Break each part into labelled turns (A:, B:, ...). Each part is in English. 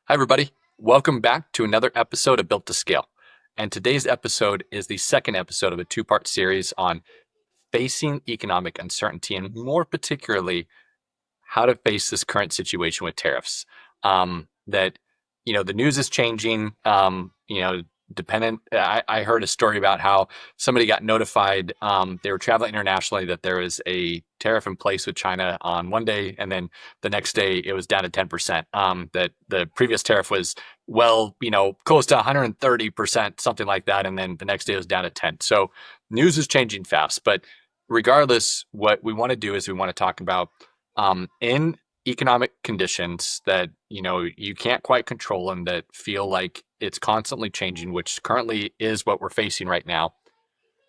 A: Hi, everybody. Welcome back to another episode of Built to Scale. And today's episode is the second episode of a two-part series on facing economic uncertainty and more particularly how to face this current situation with tariffs. The news is changing. I heard a story about how somebody got notified. They were traveling internationally that there was a tariff in place with China on one day, and then the next day it was down to 10%. That the previous tariff was close to 130%, something like that, and then the next day it was down to 10. So news is changing fast, but regardless, what we want to do is we want to talk about in economic conditions that you can't quite control and that feel like it's constantly changing, which currently is what we're facing right now.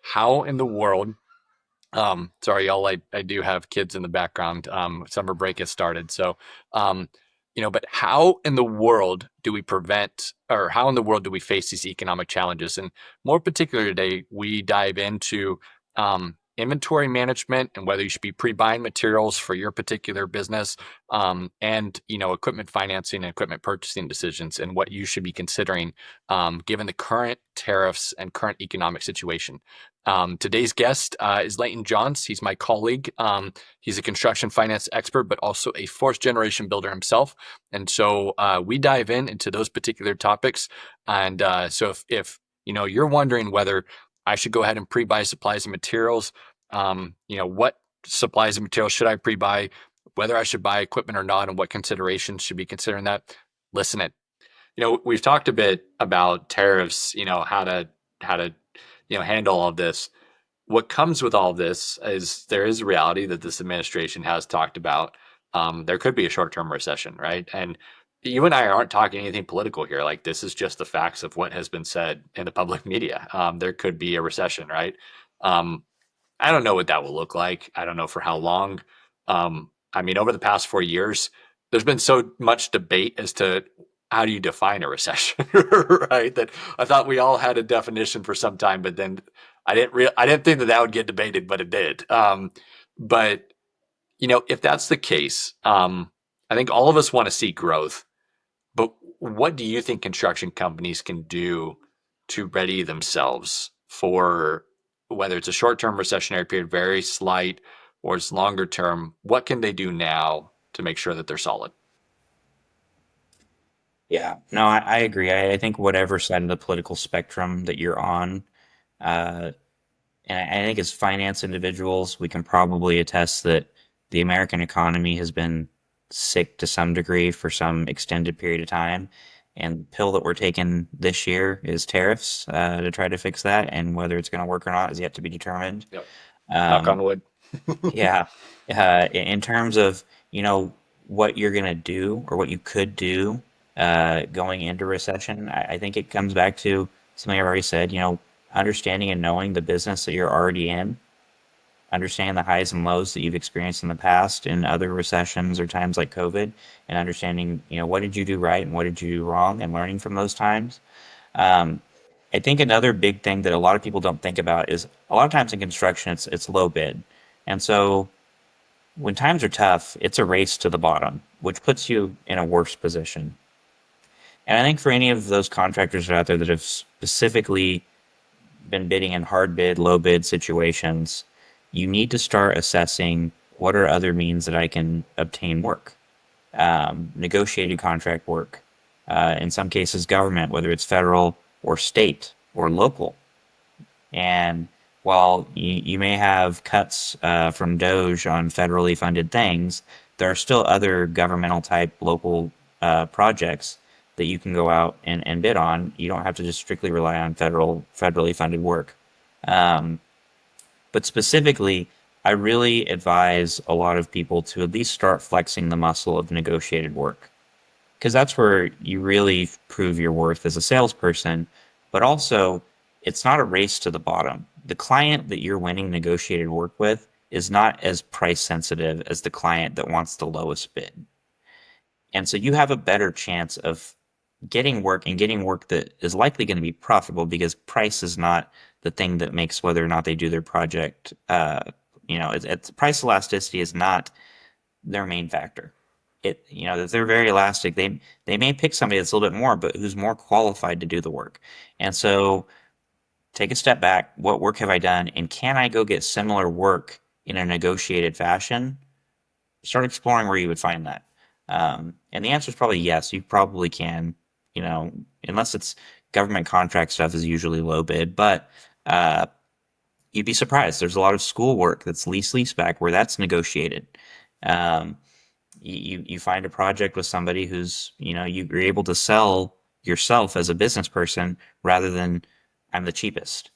A: How in the world? Sorry, y'all. I do have kids in the background. Summer break has started, so but how in the world do we prevent, or how in the world do we face these economic challenges? And more particularly today, we dive into inventory management and whether you should be pre-buying materials for your particular business, and equipment financing and equipment purchasing decisions, and what you should be considering given the current tariffs and current economic situation. Today's guest is Layton Johns. He's my colleague. He's a construction finance expert, but also a fourth generation builder himself. And so we dive into those particular topics. And so if you're wondering whether I should go ahead and pre-buy supplies and materials, what supplies and materials should I pre-buy, whether I should buy equipment or not, and what considerations should be considering that, listen it. We've talked a bit about tariffs, how to handle all of this. What comes with all of this is there is a reality that this administration has talked about. There could be a short-term recession, right? And you and I aren't talking anything political here. Like, this is just the facts of what has been said in the public media. There could be a recession, right? I don't know what that will look like. I don't know for how long. Over the past 4 years, there's been so much debate as to how do you define a recession, right? That I thought we all had a definition for some time, but then I didn't think that would get debated, but it did. But if that's the case, I think all of us want to see growth. But what do you think construction companies can do to ready themselves for whether it's a short-term recessionary period, very slight, or it's longer term? What can they do now to make sure that they're solid?
B: Yeah, no, I agree. I think whatever side of the political spectrum that you're on, uh, and I think as finance individuals, we can probably attest that the American economy has been sick to some degree for some extended period of time. And the pill that we're taking this year is tariffs to try to fix that. And whether it's going to work or not is yet to be determined.
A: Yep. Knock on
B: Um,
A: wood.
B: yeah, in terms of, what you're going to do or what you could do going into recession, I think it comes back to something I've already said, understanding and knowing the business that you're already in, understanding the highs and lows that you've experienced in the past in other recessions or times like COVID, and understanding, what did you do right and what did you do wrong, and learning from those times. Um, I think another big thing that a lot of people don't think about is a lot of times in construction, it's low bid. And so when times are tough, it's a race to the bottom, which puts you in a worse position. And I think for any of those contractors out there that have specifically been bidding in hard bid, low bid situations, you need to start assessing what are other means that I can obtain work. Negotiated contract work, in some cases, government, whether it's federal or state or local. And while you may have cuts from Doge on federally funded things, there are still other governmental type local projects that you can go out and bid on. You don't have to just strictly rely on federally funded work. Um, but specifically, I really advise a lot of people to at least start flexing the muscle of negotiated work, because that's where you really prove your worth as a salesperson. But also, it's not a race to the bottom. The client that you're winning negotiated work with is not as price sensitive as the client that wants the lowest bid. And so you have a better chance of getting work that is likely going to be profitable, because price is not the thing that makes whether or not they do their project. Price elasticity is not their main factor. that they're very elastic. They may pick somebody that's a little bit more, but who's more qualified to do the work. And so take a step back. What work have I done? And can I go get similar work in a negotiated fashion? Start exploring where you would find that. And the answer is probably yes. You probably can, you know, unless it's government contract stuff is usually low bid, but uh, you'd be surprised. There's a lot of school work that's lease back where that's negotiated. Um, you find a project with somebody who's, you're able to sell yourself as a business person rather than I'm the cheapest.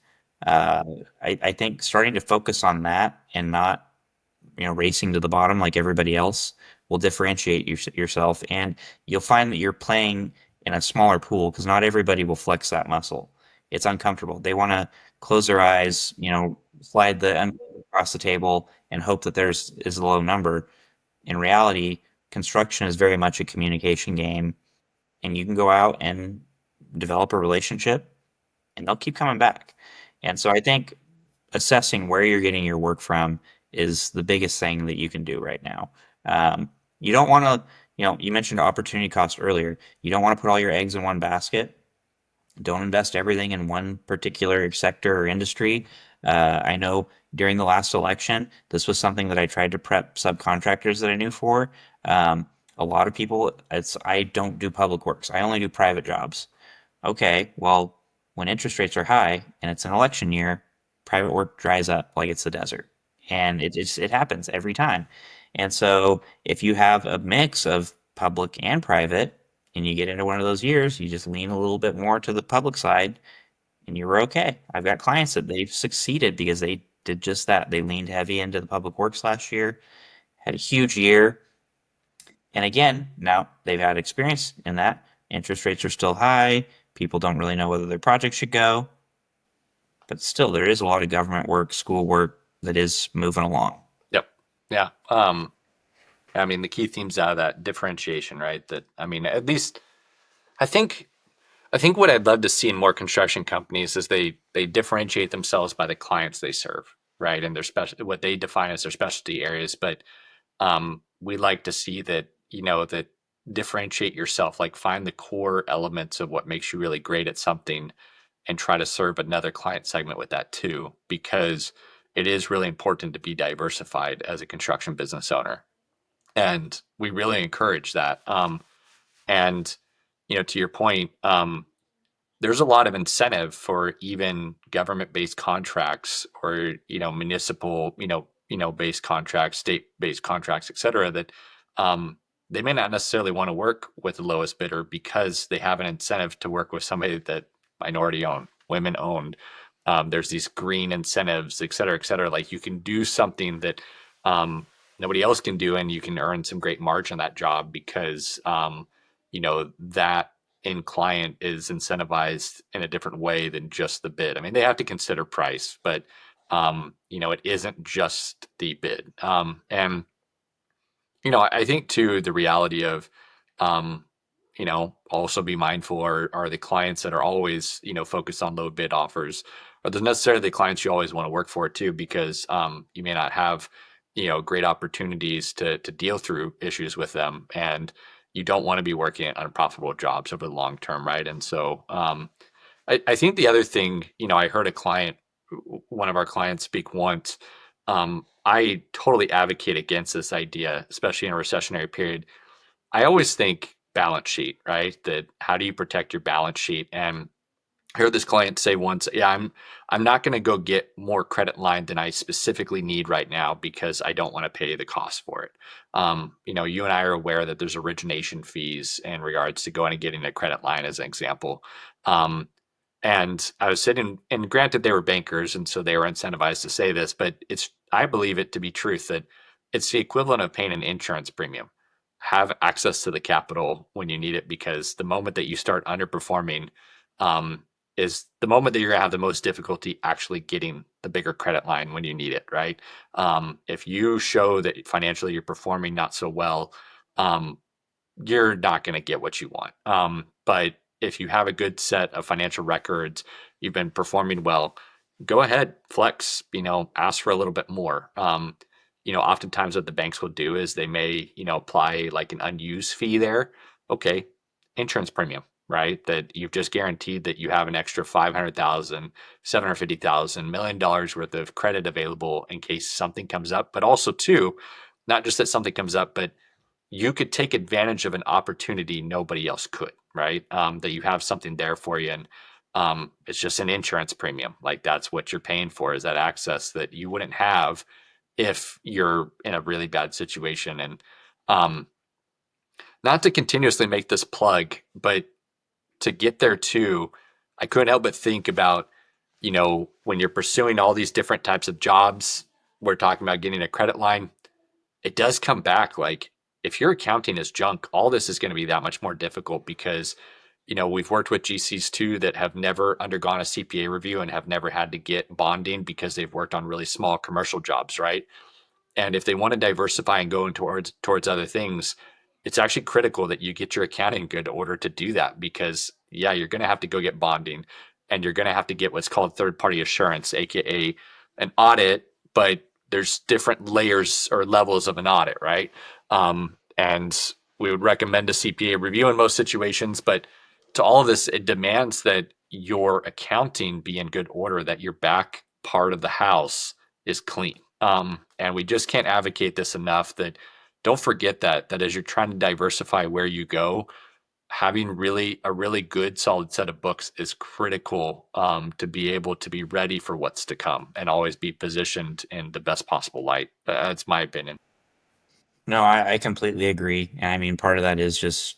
B: Uh, I think starting to focus on that and not, racing to the bottom like everybody else will differentiate yourself. And you'll find that you're playing in a smaller pool because not everybody will flex that muscle. It's uncomfortable. They want to close their eyes, slide the envelope across the table and hope that there's is a low number. In reality, construction is very much a communication game, and you can go out and develop a relationship, and they'll keep coming back. And so I think assessing where you're getting your work from is the biggest thing that you can do right now. You don't want to, you mentioned opportunity cost earlier. You don't want to put all your eggs in one basket. Don't invest everything in one particular sector or industry. I know during the last election, this was something that I tried to prep subcontractors that I knew for. Um, a lot of people, I don't do public works. I only do private jobs. Okay, well, when interest rates are high and it's an election year, private work dries up like it's the desert. And it happens every time. And so if you have a mix of public and private, and you get into one of those years, you just lean a little bit more to the public side and you're okay. I've got clients that they've succeeded because they did just that. They leaned heavy into the public works last year, had a huge year, and again, now they've had experience in that. Interest rates are still high. People don't really know whether their project should go. But still, there is a lot of government work, school work that is moving along.
A: Yep. Yeah. I mean, the key themes out of that differentiation, right? That I mean, at least I think I think what I'd love to see in more construction companies is they differentiate themselves by the clients they serve, right? And their special what they define as their specialty areas. But we like to see that that differentiate yourself, like find the core elements of what makes you really great at something, and try to serve another client segment with that too, because it is really important to be diversified as a construction business owner, and we really encourage that. And to your point, there's a lot of incentive for even government-based contracts or municipal based contracts, state-based contracts, et cetera, that they may not necessarily want to work with the lowest bidder because they have an incentive to work with somebody that minority owned, women owned. There's these green incentives, et cetera, et cetera. Like you can do something that nobody else can do, and you can earn some great margin on that job because that end client is incentivized in a different way than just the bid. I mean, they have to consider price, but it isn't just the bid. And I think too the reality of um, also be mindful are the clients that are always focused on low bid offers, or the necessarily the clients you always want to work for too, because you may not have great opportunities to deal through issues with them, and you don't want to be working at unprofitable jobs over the long term, right? And so I think the other thing, I heard a client, one of our clients speak once. I totally advocate against this idea, especially in a recessionary period. I always think balance sheet, right? That how do you protect your balance sheet? And I heard this client say once, "Yeah, I'm not going to go get more credit line than I specifically need right now because I don't want to pay the cost for it." You and I are aware that there's origination fees in regards to going and getting a credit line, as an example. Um, and I was sitting, and granted, they were bankers, and so they were incentivized to say this, but I believe it to be truth that it's the equivalent of paying an insurance premium. Have access to the capital when you need it, because the moment that you start underperforming, um, is the moment that you're going to have the most difficulty actually getting the bigger credit line when you need it, right? If you show that financially you're performing not so well, um, you're not going to get what you want. But if you have a good set of financial records, you've been performing well, go ahead, flex, ask for a little bit more. oftentimes what the banks will do is they may, apply like an unused fee there. Okay, insurance premium, right? That you've just guaranteed that you have an extra 500,000, 750,000, $1 million worth of credit available in case something comes up. But also too, not just that something comes up, but you could take advantage of an opportunity nobody else could, right? That you have something there for you. And it's just an insurance premium. Like that's what you're paying for, is that access that you wouldn't have if you're in a really bad situation. And um, not to continuously make this plug, but to get there too, I couldn't help but think about, when you're pursuing all these different types of jobs, we're talking about getting a credit line. It does come back like, if your accounting is junk, all this is going to be that much more difficult because, we've worked with GCs too that have never undergone a CPA review and have never had to get bonding because they've worked on really small commercial jobs, right? And if they want to diversify and go in towards other things, it's actually critical that you get your accounting in good order to do that because yeah, you're going to have to go get bonding and you're going to have to get what's called third party assurance, aka an audit, but there's different layers or levels of an audit, right? And we would recommend a CPA review in most situations, but to all of this, it demands that your accounting be in good order, that your back part of the house is clean. And we just can't advocate this enough, that don't forget that as you're trying to diversify where you go, having a really good solid set of books is critical, to be able to be ready for what's to come and always be positioned in the best possible light. That's my opinion.
B: No, I completely agree. And I mean, part of that is just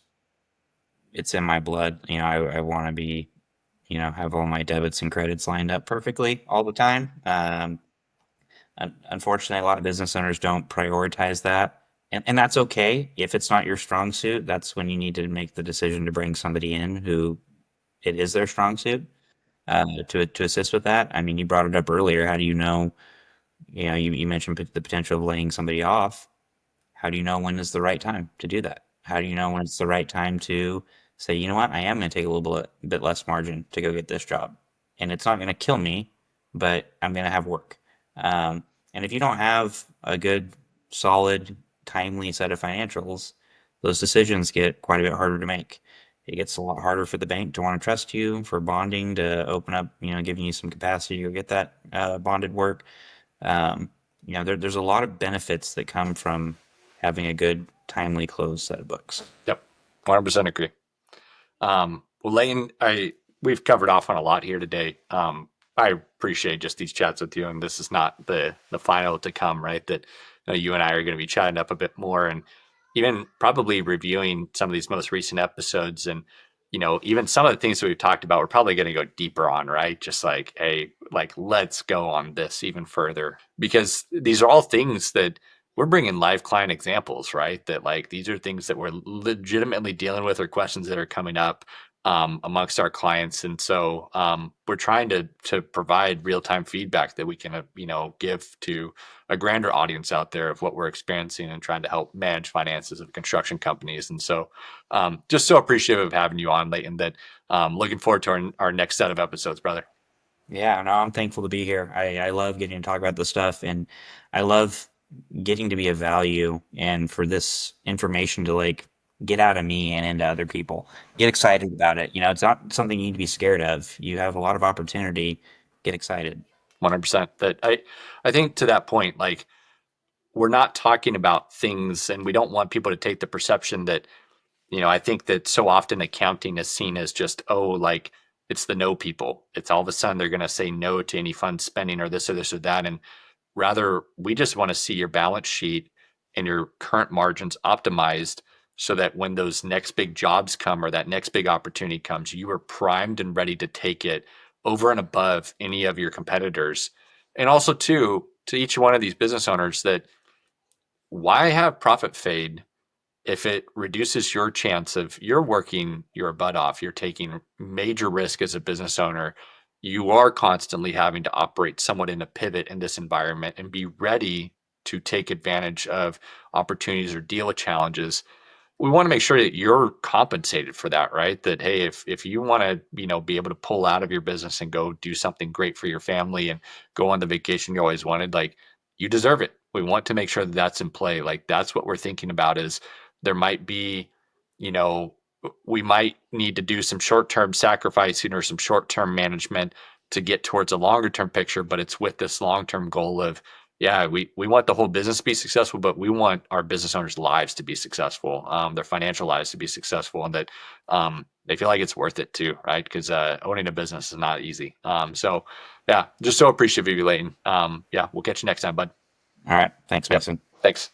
B: it's in my blood. I want to be, have all my debits and credits lined up perfectly all the time. Unfortunately, a lot of business owners don't prioritize that. And that's okay. If it's not your strong suit, that's when you need to make the decision to bring somebody in who it is their strong suit, to assist with that. I mean, you brought it up earlier. How do you know? You mentioned the potential of laying somebody off. How do you know when is the right time to do that? How do you know when it's the right time to say, you know what, I am going to take a little bit less margin to go get this job, and it's not going to kill me, but I'm going to have work. And if you don't have a good, solid, timely set of financials, those decisions get quite a bit harder to make. It gets a lot harder for the bank to want to trust you, for bonding to open up, giving you some capacity to go get that bonded work. Um, there's a lot of benefits that come from having a good, timely closed set of books.
A: Yep, 100% agree. Well, Layton, we've covered off on a lot here today. I appreciate just these chats with you, and this is not the final to come, right? That you and I are going to be chatting up a bit more, and even probably reviewing some of these most recent episodes, and even some of the things that we've talked about, we're probably going to go deeper on, right? Just like, hey, like let's go on this even further, because these are all things that we're bringing live client examples, right? That like these are things that we're legitimately dealing with, or questions that are coming up amongst our clients. And so we're trying to provide real time feedback that we can give to a grander audience out there of what we're experiencing and trying to help manage finances of construction companies. And so just so appreciative of having you on, Layton. That looking forward to our next set of episodes, brother.
B: Yeah, no, I'm thankful to be here. I love getting to talk about this stuff, and I love getting to be of value and for this information to like get out of me and into other people. Get excited about it. It's not something you need to be scared of. You have a lot of opportunity. Get excited.
A: 100%. That I think to that point, like we're not talking about things, and we don't want people to take the perception that, I think that so often accounting is seen as just, oh, like it's the no people. It's all of a sudden they're going to say no to any fund spending or this or this or that. And rather, we just want to see your balance sheet and your current margins optimized so that when those next big jobs come or that next big opportunity comes, you are primed and ready to take it over and above any of your competitors. And also, too, to each one of these business owners, that why have profit fade if it reduces your chance of, you're working your butt off, you're taking major risk as a business owner, you are constantly having to operate somewhat in a pivot in this environment and be ready to take advantage of opportunities or deal with challenges. We want to make sure that you're compensated for that, right? That, hey, if you want to, be able to pull out of your business and go do something great for your family and go on the vacation you always wanted, like you deserve it We want to make sure that that's in play. Like that's what we're thinking about is there might be, you know, we might need to do some short-term sacrificing or some short-term management to get towards a longer term picture, but it's with this long-term goal of, yeah, we want the whole business to be successful, but we want our business owners' lives to be successful, their financial lives to be successful, and that they feel like it's worth it too, right? Because owning a business is not easy. So yeah, just so appreciative of you, Layton. Yeah, we'll catch you next time, bud.
B: All right. Thanks,
A: Yep.
B: Mason.
A: Thanks.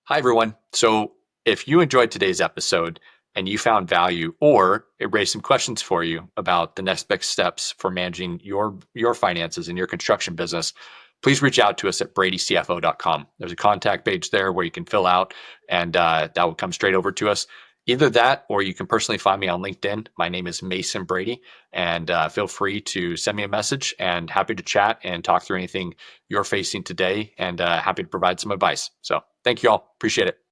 A: Hi, everyone. So, if you enjoyed today's episode and you found value, or it raised some questions for you about the next best steps for managing your finances in your construction business, please reach out to us at bradycfo.com. There's a contact page there where you can fill out, and that will come straight over to us. Either that, or you can personally find me on LinkedIn. My name is Mason Brady, and feel free to send me a message. And happy to chat and talk through anything you're facing today, and happy to provide some advice. So, thank you all. Appreciate it.